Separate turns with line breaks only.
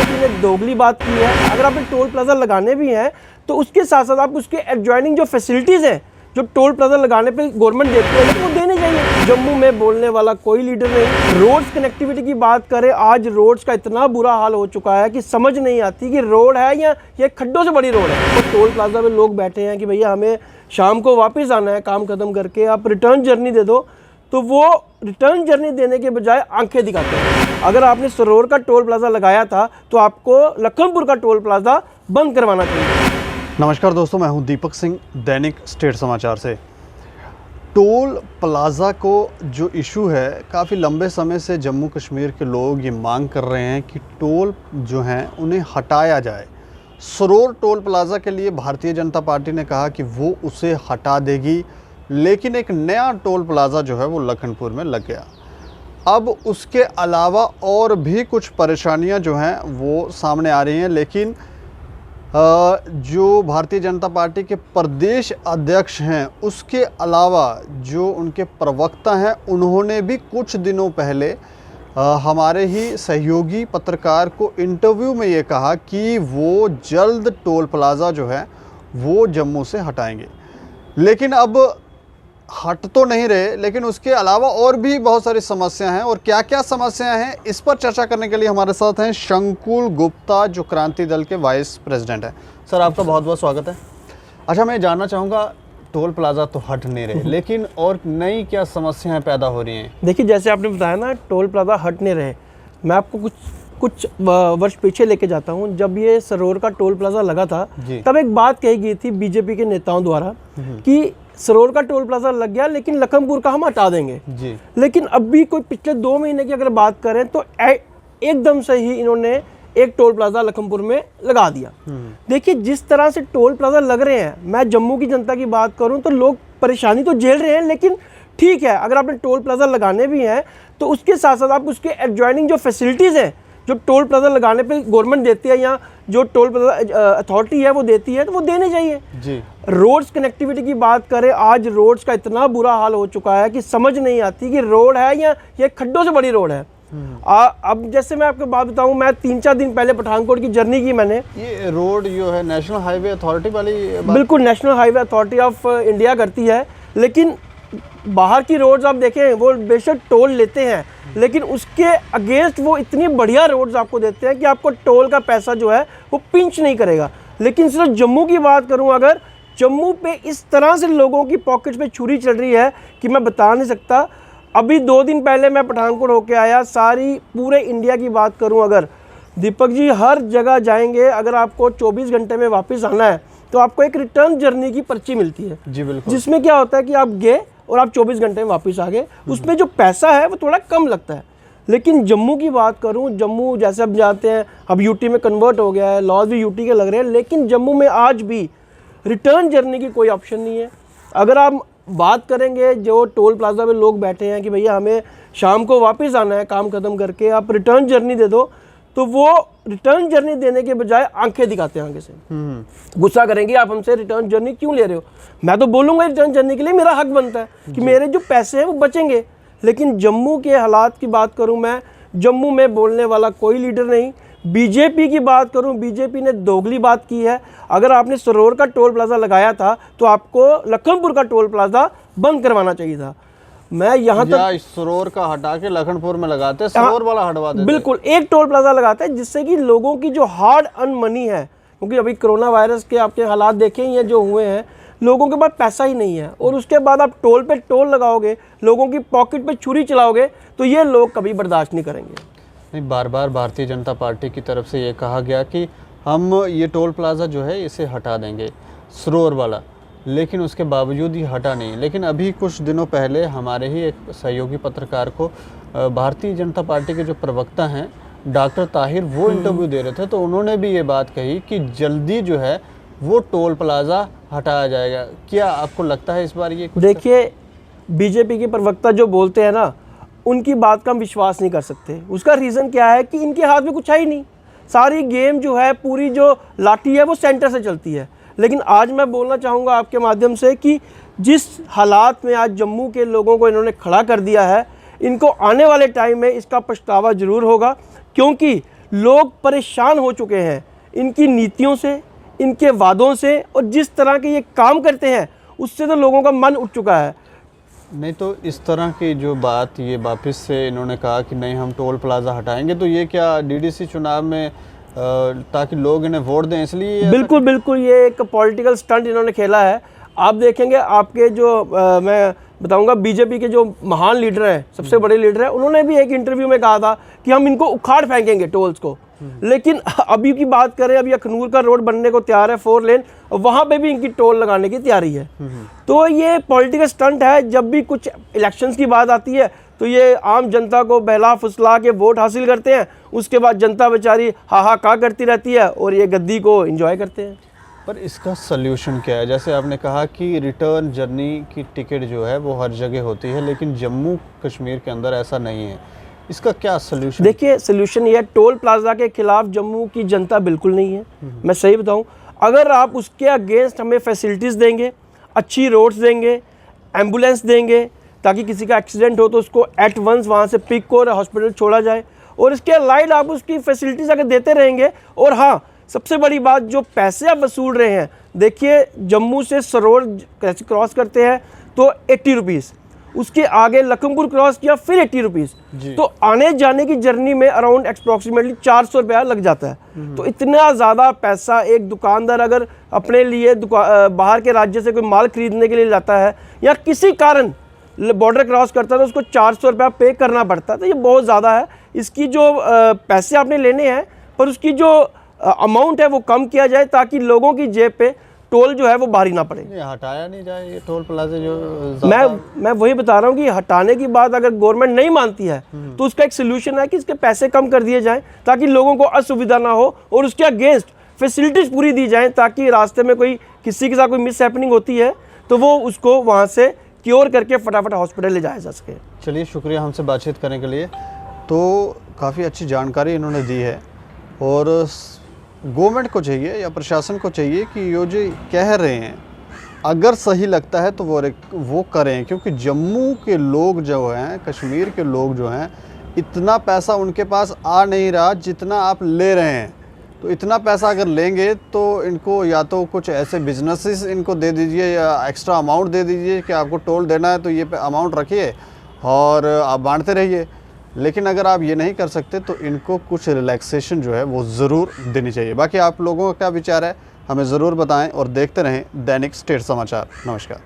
BJP ने दोगली बात की है। अगर आपने टोल प्लाजा लगाने भी हैं तो उसके साथ साथ आप उसके एडजॉइनिंग जो फैसिलिटीज़ हैं जो टोल प्लाजा लगाने पे गवर्नमेंट देती है लेकिन वो देने चाहिए। जम्मू में बोलने वाला कोई लीडर नहीं। रोड्स कनेक्टिविटी की बात करें, आज रोड्स का इतना बुरा हाल हो चुका है कि समझ नहीं आती कि रोड है या ये खड्डों से बड़ी रोड है। तो टोल प्लाजा में लोग बैठे हैं कि भैया हमें शाम को वापस आना है काम खत्म करके, आप रिटर्न जर्नी दे दो, तो वो रिटर्न जर्नी देने के बजाय आंखें दिखाते हैं। अगर आपने सरोवर का टोल प्लाजा लगाया था तो आपको लखनपुर का टोल प्लाजा बंद करवाना चाहिए।
नमस्कार दोस्तों, मैं हूं दीपक सिंह, दैनिक स्टेट समाचार से। टोल प्लाज़ा को जो इशू है, काफ़ी लंबे समय से जम्मू कश्मीर के लोग ये मांग कर रहे हैं कि टोल जो हैं उन्हें हटाया जाए। सरोवर टोल प्लाज़ा के लिए भारतीय जनता पार्टी ने कहा कि वो उसे हटा देगी, लेकिन एक नया टोल प्लाज़ा जो है वो लखनपुर में लग गया। अब उसके अलावा और भी कुछ परेशानियां जो हैं वो सामने आ रही हैं, लेकिन जो भारतीय जनता पार्टी के प्रदेश अध्यक्ष हैं उसके अलावा जो उनके प्रवक्ता हैं, उन्होंने भी कुछ दिनों पहले हमारे ही सहयोगी पत्रकार को इंटरव्यू में ये कहा कि वो जल्द टोल प्लाज़ा जो है वो जम्मू से हटाएंगे। लेकिन अब हट तो नहीं रहे, लेकिन उसके अलावा और भी बहुत सारी समस्याएं हैं। और क्या क्या समस्याएं हैं, इस पर चर्चा करने के लिए हमारे साथ हैं शंकुल गुप्ता, जो क्रांति दल के वाइस प्रेसिडेंट हैं। सर, आपका बहुत बहुत स्वागत है। अच्छा, मैं जानना चाहूँगा, टोल प्लाज़ा तो हट नहीं रहे, लेकिन और नई क्या समस्याएं पैदा हो रही हैं?
देखिए, जैसे आपने बताया ना, टोल प्लाजा हट नहीं रहे। मैं आपको कुछ वर्ष पीछे लेके जाता हूँ। जब ये सरोवर का टोल प्लाजा लगा था तब एक बात कही गई थी बीजेपी के नेताओं द्वारा कि सरोवर का टोल प्लाजा लग गया लेकिन लखनपुर का हम हटा देंगे जी। लेकिन अभी कोई पिछले 2 महीने की अगर बात करें तो एकदम से ही इन्होंने एक टोल प्लाजा लखनपुर में लगा दिया। देखिए, जिस तरह से टोल प्लाजा लग रहे हैं, मैं जम्मू की जनता की बात करूं तो लोग परेशानी तो झेल रहे हैं, लेकिन ठीक है, अगर आपने टोल प्लाजा लगाने भी हैं तो उसके साथ साथ आप उसके एडजॉइनिंग जो फैसिलिटीज़ हैं जो टोल प्लाजा लगाने पे गवर्नमेंट देती है या जो टोल प्लाजा अथॉरिटी है वो देती है, तो वो देने चाहिए जी। रोड्स कनेक्टिविटी की बात करें, आज रोड्स का इतना बुरा हाल हो चुका है कि समझ नहीं आती कि रोड है या ये खड्डों से बड़ी रोड है। अब जैसे मैं आपको बात बताऊं, मैं 3-4 दिन पहले पठानकोट की जर्नी की मैंने। ये
रोड जो है नेशनल हाईवे अथॉरिटी वाली?
बिल्कुल, national highway authority of India करती है, लेकिन बाहर की रोड्स आप देखें वो बेशक टोल लेते हैं, लेकिन उसके अगेंस्ट वो इतनी बढ़िया रोड्स आपको देते हैं कि आपको टोल का पैसा जो है वो पिंच नहीं करेगा। लेकिन सिर्फ जम्मू की बात करूं, अगर जम्मू पे इस तरह से लोगों की पॉकेट्स पे छुरी चल रही है कि मैं बता नहीं सकता। अभी 2 दिन पहले मैं पठानकोट होके आया। सारी पूरे इंडिया की बात करूं, अगर दीपक जी हर जगह जाएंगे, अगर आपको 24 घंटे में वापस आना है तो आपको एक रिटर्न जर्नी की पर्ची मिलती है जी, बिल्कुल। जिसमें क्या होता है कि आप गए और आप 24 घंटे में वापस आ गए। उसमें जो पैसा है वो थोड़ा कम लगता है। लेकिन जम्मू की बात करूं, जम्मू जैसे अब जाते हैं, अब यूटी में कन्वर्ट हो गया है, लॉज भी यूटी के लग रहे हैं, लेकिन जम्मू में आज भी रिटर्न जर्नी की कोई ऑप्शन नहीं है। अगर आप बात करेंगे जो टोल प्लाजा में लोग बैठे हैं कि भैया हमें शाम को वापस आना है काम खत्म करके, आप रिटर्न जर्नी दे दो, तो वो रिटर्न जर्नी देने के बजाय आंखें दिखाते हैं आगे से। गुस्सा करेंगे, आप हमसे रिटर्न जर्नी क्यों ले रहे हो। मैं तो बोलूँगा रिटर्न जर्नी के लिए मेरा हक बनता है कि मेरे जो पैसे हैं वो बचेंगे। लेकिन जम्मू के हालात की बात करूं, मैं जम्मू में बोलने वाला कोई लीडर नहीं। बीजेपी की बात करूं, बीजेपी ने दोगली बात की है। अगर आपने सरोवर का टोल प्लाजा लगाया था तो आपको लखनपुर का टोल प्लाजा बंद करवाना चाहिए था। मैं यहाँ तक
सरोवर का हटा के लखनपुर में लगाते हैं, सरोवर वाला हटवा देते।
बिल्कुल, एक टोल प्लाजा लगाते हैं जिससे कि लोगों की जो हार्ड अर्न मनी है, क्योंकि अभी कोरोना वायरस के आपके हालात देखे ही हैं जो हुए हैं, लोगों के पास पैसा ही नहीं है, और उसके बाद आप टोल पे टोल लगाओगे, लोगों की पॉकेट पे छुरी चलाओगे, तो ये लोग कभी बर्दाश्त नहीं करेंगे।
नहीं, बार बार भारतीय जनता पार्टी की तरफ से ये कहा गया कि हम ये टोल प्लाज़ा जो है इसे हटा देंगे, सरोवर वाला, लेकिन उसके बावजूद ही हटा नहीं। लेकिन अभी कुछ दिनों पहले हमारे ही एक सहयोगी पत्रकार को भारतीय जनता पार्टी के जो प्रवक्ता हैं डॉक्टर ताहिर, वो इंटरव्यू दे रहे थे, तो उन्होंने भी ये बात कही कि जल्दी जो है वो टोल प्लाज़ा हटाया जाएगा। क्या आपको लगता है इस बार ये?
देखिए, बीजेपी के प्रवक्ता जो बोलते हैं ना, उनकी बात का हम विश्वास नहीं कर सकते। उसका रीज़न क्या है कि इनके हाथ में कुछ है ही नहीं। सारी गेम जो है, पूरी जो लाठी है वो सेंटर से चलती है। लेकिन आज मैं बोलना चाहूँगा आपके माध्यम से कि जिस हालात में आज जम्मू के लोगों को इन्होंने खड़ा कर दिया है, इनको आने वाले टाइम में इसका पछतावा ज़रूर होगा, क्योंकि लोग परेशान हो चुके हैं इनकी नीतियों से, इनके वादों से, और जिस तरह के ये काम करते हैं उससे तो लोगों का मन उठ चुका है।
नहीं तो इस तरह की जो बात ये वापस से इन्होंने कहा कि नहीं हम टोल प्लाज़ा हटाएंगे, तो ये क्या डीडीसी चुनाव में ताकि लोग इन्हें वोट दें इसलिए ये
बिल्कुल बिल्कुल, ये एक पॉलिटिकल स्टंट इन्होंने खेला है। आप देखेंगे आपके जो मैं बताऊंगा बीजेपी के जो महान लीडर हैं, सबसे बड़े लीडर हैं, उन्होंने भी एक इंटरव्यू में कहा था कि हम इनको उखाड़ फेंकेंगे टोल्स को। लेकिन अभी की बात करें, अभी अखनूर का रोड बनने को तैयार है 4 लेन, वहाँ पे भी इनकी टोल लगाने की तैयारी है। तो ये पॉलिटिकल स्टंट है। जब भी कुछ इलेक्शंस की बात आती है तो ये आम जनता को बहला फुसला के वोट हासिल करते हैं, उसके बाद जनता बेचारी हाहाकार करती रहती है और ये गद्दी को एंजॉय करते हैं।
पर इसका सल्यूशन क्या है? जैसे आपने कहा कि रिटर्न जर्नी की टिकट जो है वो हर जगह होती है, लेकिन जम्मू कश्मीर के अंदर ऐसा नहीं है। इसका क्या सल्यूशन?
देखिए, सल्यूशन ये है, टोल प्लाजा के खिलाफ जम्मू की जनता बिल्कुल नहीं है। मैं सही बताऊं, अगर आप उसके अगेंस्ट हमें फैसिलिटीज़ देंगे, अच्छी रोड्स देंगे, एम्बुलेंस देंगे, ताकि किसी का एक्सीडेंट हो तो उसको एट वंस वहाँ से पिक और हॉस्पिटल छोड़ा जाए, और इसके अलाइड आप उसकी फैसिलिटीज़ अगर देते रहेंगे। और हाँ, सबसे बड़ी बात, जो पैसे आप वसूल रहे हैं, देखिए जम्मू से सरोर कैसे क्रॉस करते हैं तो 80 रुपीज़, उसके आगे लखनपुर क्रॉस किया फिर 80 रुपीज़, तो आने जाने की जर्नी में अराउंड अप्रॉक्सीमेटली 400 रुपया लग जाता है। तो इतना ज़्यादा पैसा एक दुकानदार अगर अपने लिए बाहर के राज्य से कोई माल खरीदने के लिए जाता है या किसी कारण बॉर्डर क्रॉस करता है तो उसको 400 रुपया पे करना पड़ता है। तो ये बहुत ज़्यादा है। इसकी जो पैसे आपने लेने हैं, पर उसकी जो अमाउंट है वो कम किया जाए, ताकि लोगों की जेब पे टोल जो है वो भारी ना पड़े।
ये हटाया नहीं जाए ये टोल प्लाजा जो
मैं वही बता रहा हूँ कि हटाने की बात अगर गवर्नमेंट नहीं मानती है तो उसका एक सोल्यूशन है कि इसके पैसे कम कर दिए जाएं, ताकि लोगों को असुविधा ना हो, और उसके अगेंस्ट फैसिलिटीज़ पूरी दी जाएं, ताकि रास्ते में कोई किसी के साथ कोई मिस हैपनिंग होती है तो वो उसको वहाँ से क्योर करके फटाफट हॉस्पिटल ले जाया जा सके।
चलिए, शुक्रिया हमसे बातचीत करने के लिए। तो काफ़ी अच्छी जानकारी इन्होंने दी है, और गवर्नमेंट को चाहिए या प्रशासन को चाहिए कि ये जो कह रहे हैं अगर सही लगता है तो वो करें, क्योंकि जम्मू के लोग जो हैं, कश्मीर के लोग जो हैं, इतना पैसा उनके पास आ नहीं रहा जितना आप ले रहे हैं। तो इतना पैसा अगर लेंगे तो इनको या तो कुछ ऐसे बिजनेसेस इनको दे दीजिए या एक्स्ट्रा अमाउंट दे दीजिए कि आपको टोल देना है तो ये अमाउंट रखिए और आप बांटते रहिए। लेकिन अगर आप ये नहीं कर सकते तो इनको कुछ रिलैक्सेशन जो है वो ज़रूर देनी चाहिए। बाकी आप लोगों का क्या विचार है हमें ज़रूर बताएं, और देखते रहें दैनिक स्टेट समाचार। नमस्कार।